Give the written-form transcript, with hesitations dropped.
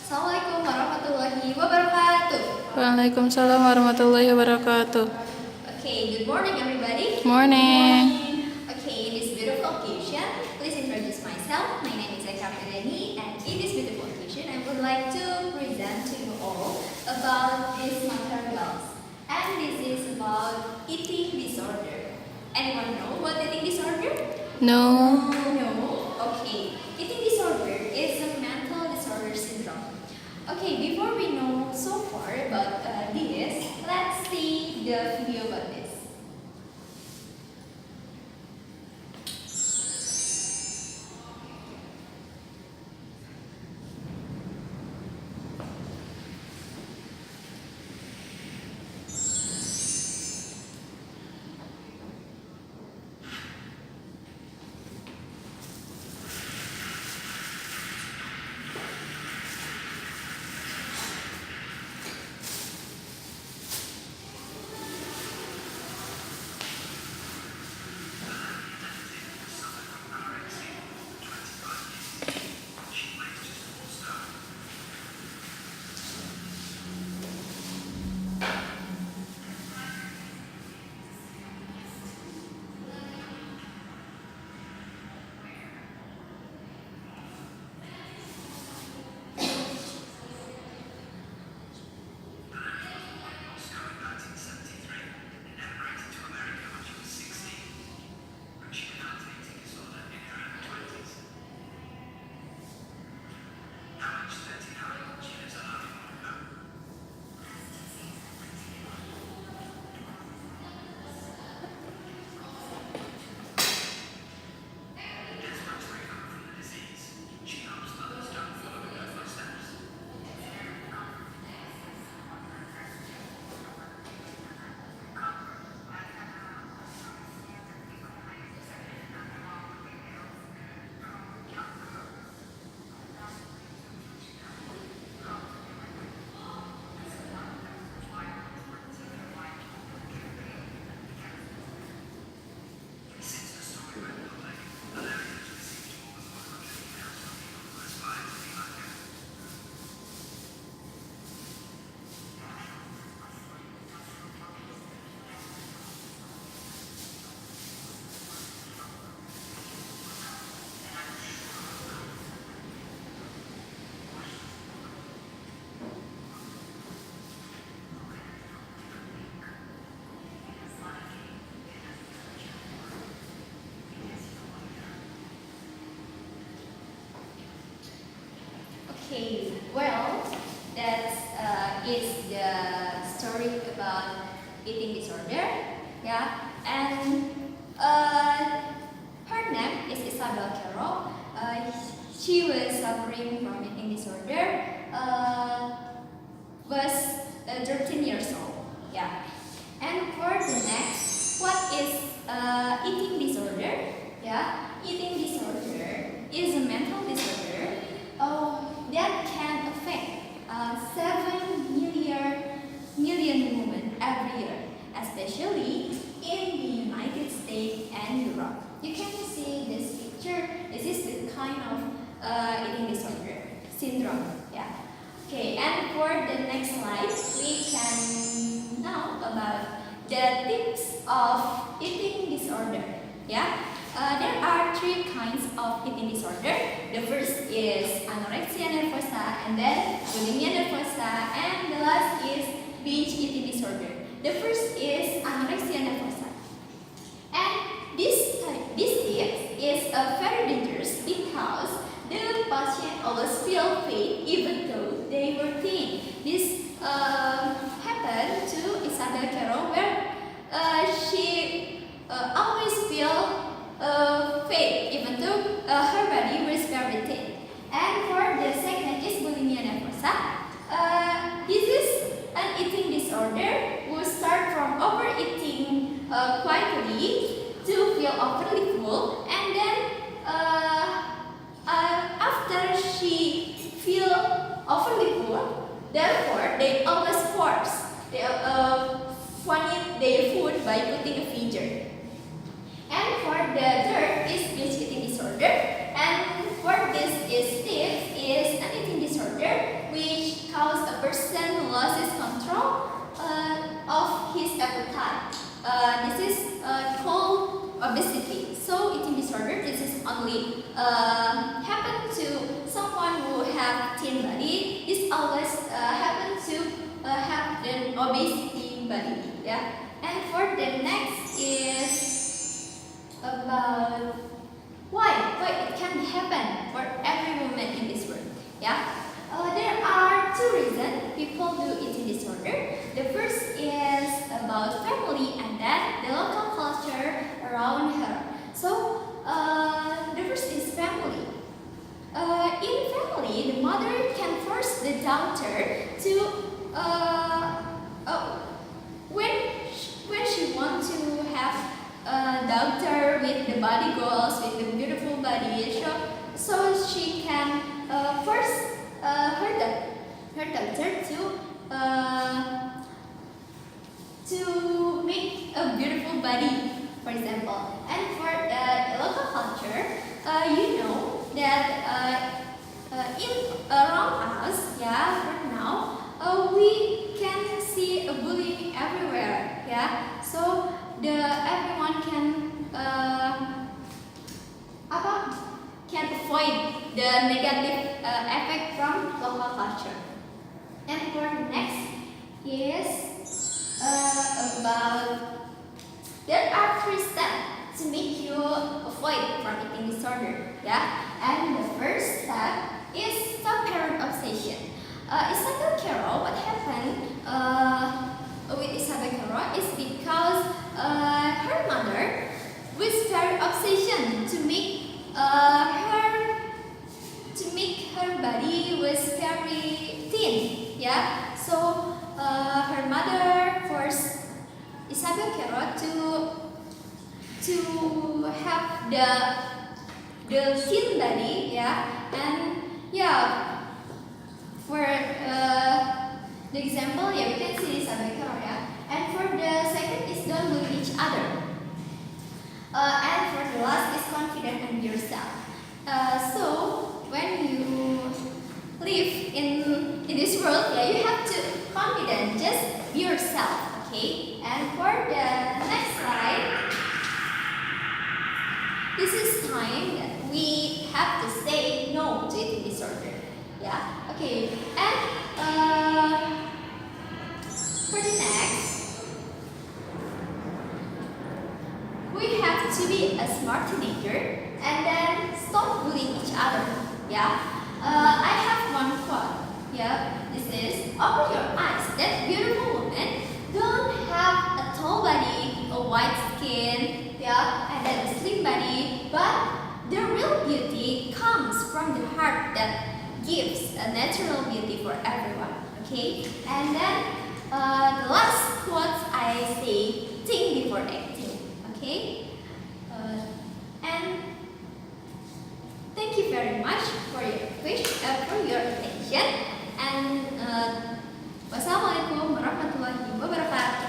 Assalamualaikum warahmatullahi wabarakatuh. Waalaikumsalam warahmatullahi wabarakatuh. Okay, good morning everybody. Morning. Okay, in this beautiful occasion, please introduce myself. My name is Eka Pradani, and in this beautiful occasion, I would like to present to you all about these materials. And this is about eating disorder. Anyone know what eating disorder? No. No. Okay, eating disorder is a mental disorder syndrome. Okay, before we know so far about this, let's see the video about this. Okay, well, that is the story about eating disorder, yeah, and her name is Isabel Carroll. She was suffering from eating disorder, was 13 years old, yeah. And for the next, what is eating disorder? Yeah, eating disorder is a mental disorder that can affect 7 million women every year, especially in the United States and Europe. You can see this picture. This is the kind of eating disorder syndrome. Yeah. Okay, and for the next slide, we can know about the tips of eating disorder. Yeah. There are 3 kinds of eating disorder. The first is anorexia nervosa, and then bulimia nervosa, and the last is binge eating disorder. The first is anorexia nervosa. And this tip is very dangerous because the patient always feel pain even though they were thin. This happened to Isabel Carroll, where she always feel pain even though her body was very thin. And for the second is bulimia nervosa. This is an eating disorder who start from overeating quietly to feel overly full, and then after she feel overly full, therefore they always force vomit their food by putting a finger. And for the third is binge eating disorder, and for this is an eating disorder with happen to someone who have thin body is always happen to have an obesity body. Yeah. And for the next is about why it can happen for every woman in this world. Yeah. There are two reasons people do eating disorder. The first is about family and then the local culture around her. So the first is family. In family, the mother can force the daughter to when she wants to have a daughter with the body goals, with the beautiful body, so she can force her daughter to make a beautiful body, for example. And for the local culture, you know that in around us, yeah, right now, we can see a bullying everywhere, yeah. So everyone can avoid the negative effect from local culture. And for next is about there are 3 steps to make you avoid from eating disorder. Yeah, and the first step is stop parent obsession. Isabel Carol, what happened with Isabel Carol is because her mother was very obsession to make her body was very thin. Yeah, so her mother forced Isabel Carol to have the thin body. Yeah, and yeah, for the example, yeah, we can see Isabel Carol. Yeah, and for the second is don't bully each other. And for the last is confident in yourself. So when you live in this world, yeah, you have to confident, just be yourself, okay? And for the next slide, this is time that we have to say no to eating disorder. Yeah, okay. And for the next, we have to be a smart teenager and then stop bullying each other. Yeah. I have one quote. Yeah. This is open your eyes. That beautiful woman don't have a tall body, a white skin, yeah, and then a slim body, but the real beauty comes from the heart that gives a natural beauty for everyone. Okay. And then the last quote I say, think before acting. Okay. And thank you very much for your attention. And wassalamualaikum warahmatullahi wabarakatuh.